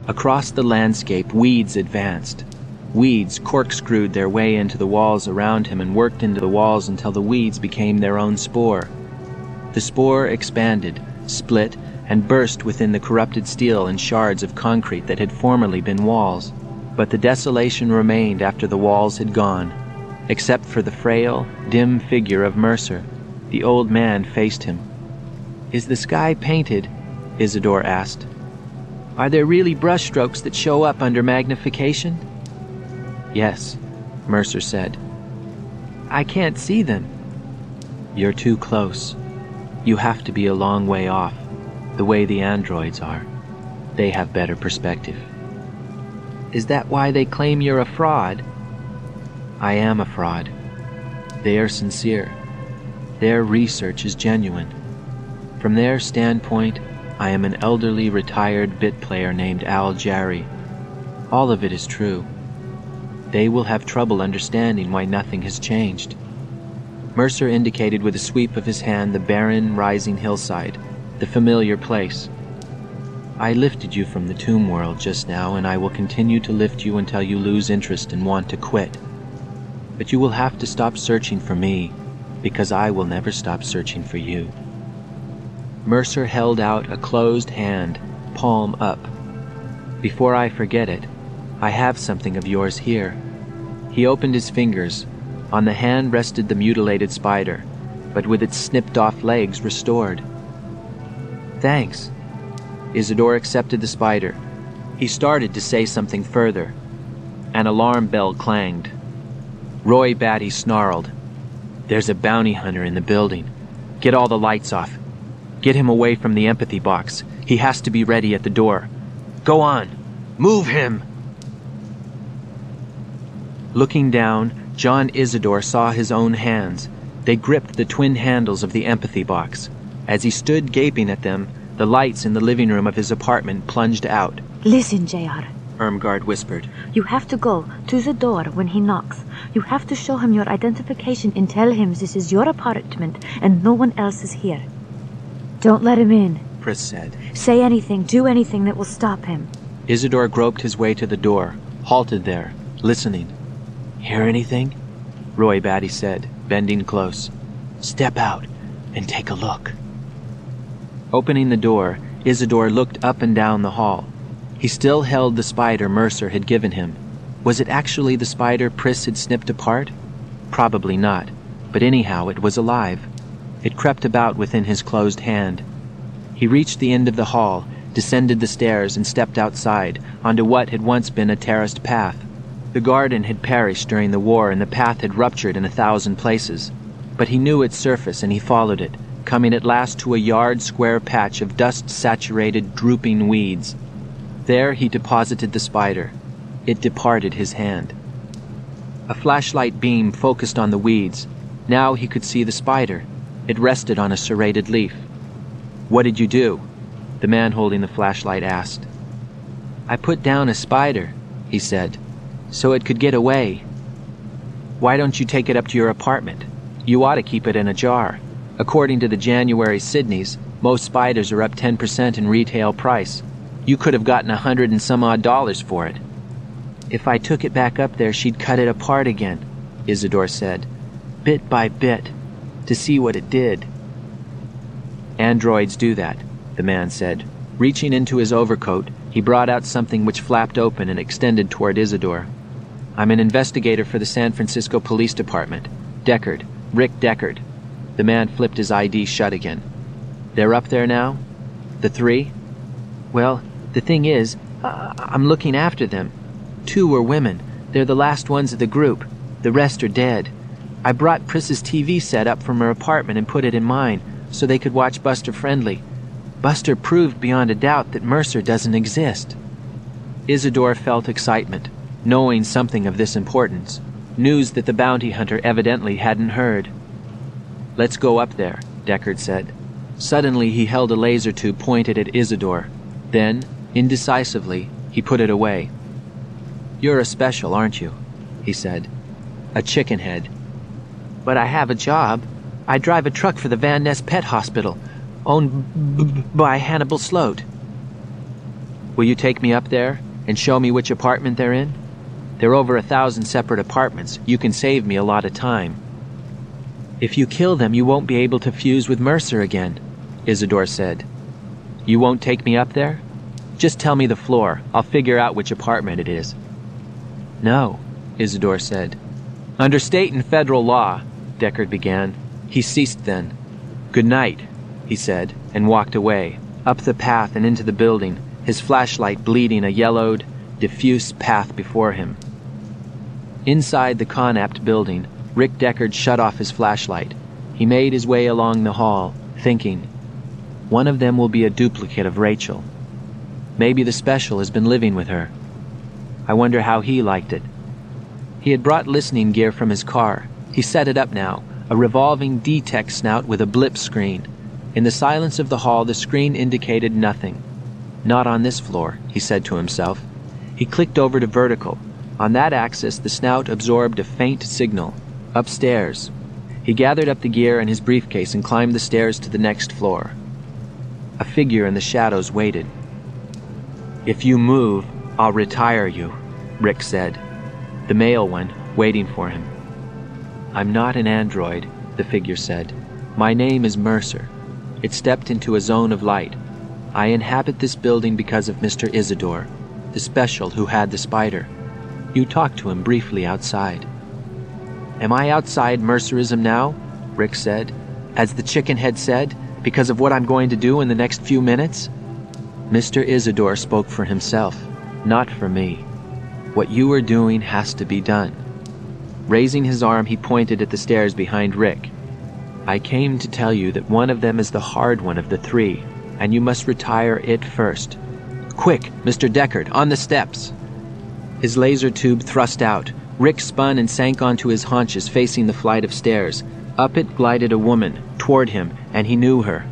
Across the landscape, weeds advanced. Weeds corkscrewed their way into the walls around him and worked into the walls until the weeds became their own spore. The spore expanded, split, and burst within the corrupted steel and shards of concrete that had formerly been walls. But the desolation remained after the walls had gone. Except for the frail, dim figure of Mercer, the old man faced him. "Is the sky painted?" Isidore asked. "Are there really brushstrokes that show up under magnification?" "Yes," Mercer said. "I can't see them." "You're too close. You have to be a long way off, the way the androids are. They have better perspective." "Is that why they claim you're a fraud?" "I am a fraud. They are sincere. Their research is genuine. From their standpoint, I am an elderly retired bit player named Al Jarry. All of it is true. They will have trouble understanding why nothing has changed." Mercer indicated with a sweep of his hand the barren, rising hillside, the familiar place. "I lifted you from the tomb world just now, and I will continue to lift you until you lose interest and want to quit. But you will have to stop searching for me, because I will never stop searching for you." Mercer held out a closed hand, palm up. "Before I forget it, I have something of yours here." He opened his fingers. On the hand rested the mutilated spider, but with its snipped-off legs restored. "Thanks." Isidore accepted the spider. He started to say something further. An alarm bell clanged. Roy Batty snarled, "There's a bounty hunter in the building. Get all the lights off. Get him away from the empathy box. He has to be ready at the door. Go on. Move him!" Looking down, John Isidore saw his own hands. They gripped the twin handles of the empathy box. As he stood gaping at them, the lights in the living room of his apartment plunged out. "Listen, JR. Irmgard whispered. "You have to go to the door when he knocks. You have to show him your identification and tell him this is your apartment and no one else is here. Don't let him in," Pris said. "Say anything, do anything that will stop him." Isidore groped his way to the door, halted there, listening. "Hear anything?" Roy Batty said, bending close. "Step out and take a look." Opening the door, Isidore looked up and down the hall. He still held the spider Mercer had given him. Was it actually the spider Pris had snipped apart? Probably not, but anyhow it was alive. It crept about within his closed hand. He reached the end of the hall, descended the stairs, and stepped outside, onto what had once been a terraced path. The garden had perished during the war and the path had ruptured in 1,000 places. But he knew its surface and he followed it, coming at last to a yard-square patch of dust-saturated, drooping weeds. There he deposited the spider. It departed his hand. A flashlight beam focused on the weeds. Now he could see the spider. It rested on a serrated leaf. "What did you do?" the man holding the flashlight asked. "I put down a spider," he said, "so it could get away." "Why don't you take it up to your apartment? You ought to keep it in a jar. According to the January Sydneys, most spiders are up 10% in retail price. You could have gotten $100 and some odd for it." "If I took it back up there, she'd cut it apart again," Isidore said, "bit by bit, to see what it did." "Androids do that," the man said. Reaching into his overcoat, he brought out something which flapped open and extended toward Isidore. "I'm an investigator for the San Francisco Police Department. Deckard, Rick Deckard." The man flipped his ID shut again. "They're up there now? The 3? Well, the thing is, I'm looking after them. 2 are women. They're the last ones of the group. The rest are dead. I brought Pris's TV set up from her apartment and put it in mine, so they could watch Buster Friendly. Buster proved beyond a doubt that Mercer doesn't exist." Isidore felt excitement, knowing something of this importance. News that the bounty hunter evidently hadn't heard. "Let's go up there," Deckard said. Suddenly he held a laser tube pointed at Isidore. Then, indecisively, he put it away. "You're a special, aren't you?" he said. "A chickenhead." "But I have a job. I drive a truck for the Van Ness Pet Hospital, owned by Hannibal Sloat." Will you take me up there and show me which apartment they're in? There are over 1,000 separate apartments. You can save me a lot of time." "If you kill them, you won't be able to fuse with Mercer again," Isidore said. "You won't take me up there? Just tell me the floor. I'll figure out which apartment it is." "No," Isidore said. "Under state and federal law," Deckard began. He ceased then. "Good night," he said, and walked away, up the path and into the building, his flashlight bleeding a yellowed, diffuse path before him. Inside the Conapt building, Rick Deckard shut off his flashlight. He made his way along the hall, thinking, one of them will be a duplicate of Rachel. Maybe the Special has been living with her. I wonder how he liked it. He had brought listening gear from his car. He set it up now, a revolving D-Tech snout with a blip screen. In the silence of the hall, the screen indicated nothing. Not on this floor, he said to himself. He clicked over to vertical. On that axis, the snout absorbed a faint signal. Upstairs. He gathered up the gear and his briefcase and climbed the stairs to the next floor. A figure in the shadows waited. "If you move, I'll retire you," Rick said. The male one, waiting for him. "I'm not an android," the figure said. "My name is Mercer." It stepped into a zone of light. "I inhabit this building because of Mr. Isidore, the Special who had the spider. You talked to him briefly outside." "Am I outside Mercerism now?" Rick said. "As the chicken head said, because of what I'm going to do in the next few minutes?" Mr. Isidore spoke for himself, not for me. "What you are doing has to be done." Raising his arm, he pointed at the stairs behind Rick. "I came to tell you that one of them is the hard one of the three, and you must retire it first. Quick, Mr. Deckard, on the steps!" His laser tube thrust out. Rick spun and sank onto his haunches facing the flight of stairs. Up it glided a woman, toward him, and he knew her.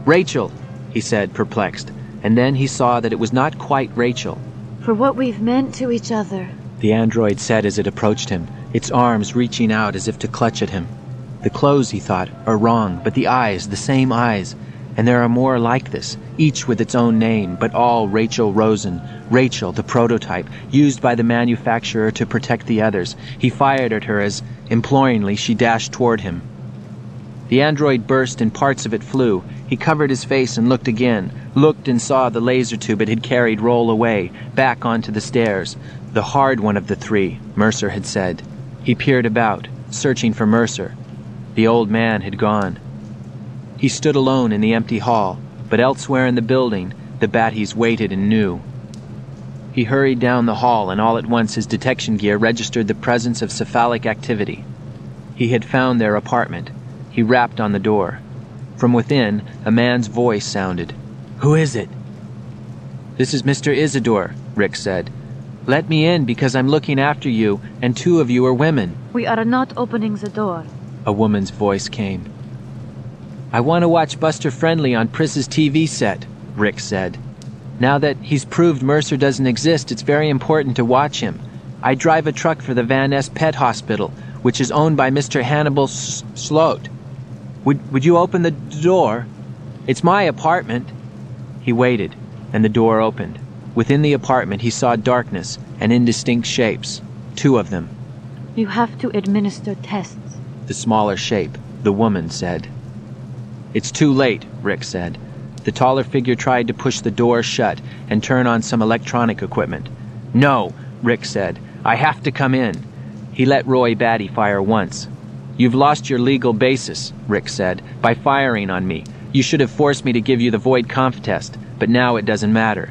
"Rachel," he said, perplexed, and then he saw that it was not quite Rachel. "For what we've meant to each other," the android said as it approached him, its arms reaching out as if to clutch at him. The clothes, he thought, are wrong, but the eyes, the same eyes. And there are more like this, each with its own name, but all Rachel Rosen. Rachel, the prototype, used by the manufacturer to protect the others. He fired at her as, imploringly, she dashed toward him. The android burst and parts of it flew. He covered his face and looked again, looked and saw the laser tube it had carried roll away, back onto the stairs. The hard one of the three, Mercer had said. He peered about, searching for Mercer. The old man had gone. He stood alone in the empty hall, but elsewhere in the building, the Batties waited and knew. He hurried down the hall, and all at once his detection gear registered the presence of cephalic activity. He had found their apartment. He rapped on the door. From within, a man's voice sounded. "Who is it?" "This is Mr. Isidore," Rick said. "Let me in because I'm looking after you, and two of you are women." "We are not opening the door," a woman's voice came. "I want to watch Buster Friendly on Priss's TV set," Rick said. "Now that he's proved Mercer doesn't exist, it's very important to watch him. I drive a truck for the Van Ness Pet Hospital, which is owned by Mr. Hannibal Sloat. Would you open the door? It's my apartment." He waited, and the door opened. Within the apartment he saw darkness and indistinct shapes. Two of them. "You have to administer tests," the smaller shape, the woman said. "It's too late," Rick said. The taller figure tried to push the door shut and turn on some electronic equipment. "No," Rick said. "I have to come in." He let Roy Batty fire once. "You've lost your legal basis," Rick said, "by firing on me. You should have forced me to give you the Void Conf test, but now it doesn't matter."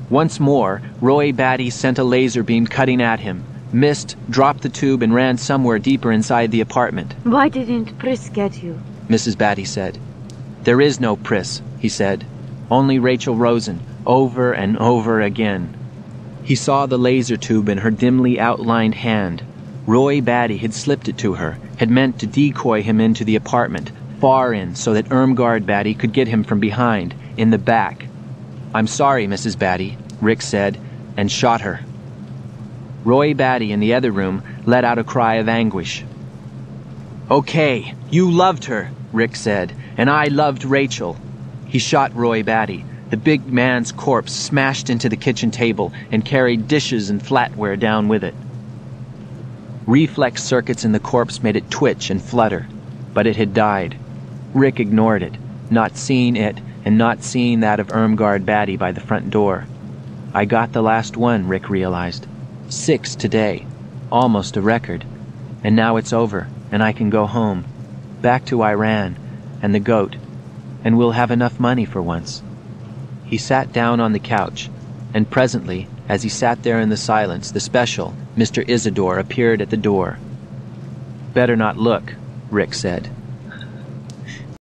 Once more, Roy Batty sent a laser beam cutting at him, missed, dropped the tube, and ran somewhere deeper inside the apartment. "Why didn't Priss get you?" Mrs. Batty said. "There is no Priss," he said. "Only Rachel Rosen, over and over again." He saw the laser tube in her dimly outlined hand. Roy Batty had slipped it to her, had meant to decoy him into the apartment, far in, so that Irmgard Batty could get him from behind, in the back. "I'm sorry, Mrs. Batty," Rick said, and shot her. Roy Batty in the other room let out a cry of anguish. "Okay, you loved her," Rick said, "and I loved Rachel." He shot Roy Batty. The big man's corpse smashed into the kitchen table and carried dishes and flatware down with it. Reflex circuits in the corpse made it twitch and flutter, but it had died. Rick ignored it, not seeing it and not seeing that of Irmgard Batty by the front door. I got the last one, Rick realized. 6 today. Almost a record. And now it's over, and I can go home. Back to Iran, and the goat. And we'll have enough money for once. He sat down on the couch, and presently, as he sat there in the silence, the special, Mr. Isidore, appeared at the door. "Better not look," Rick said.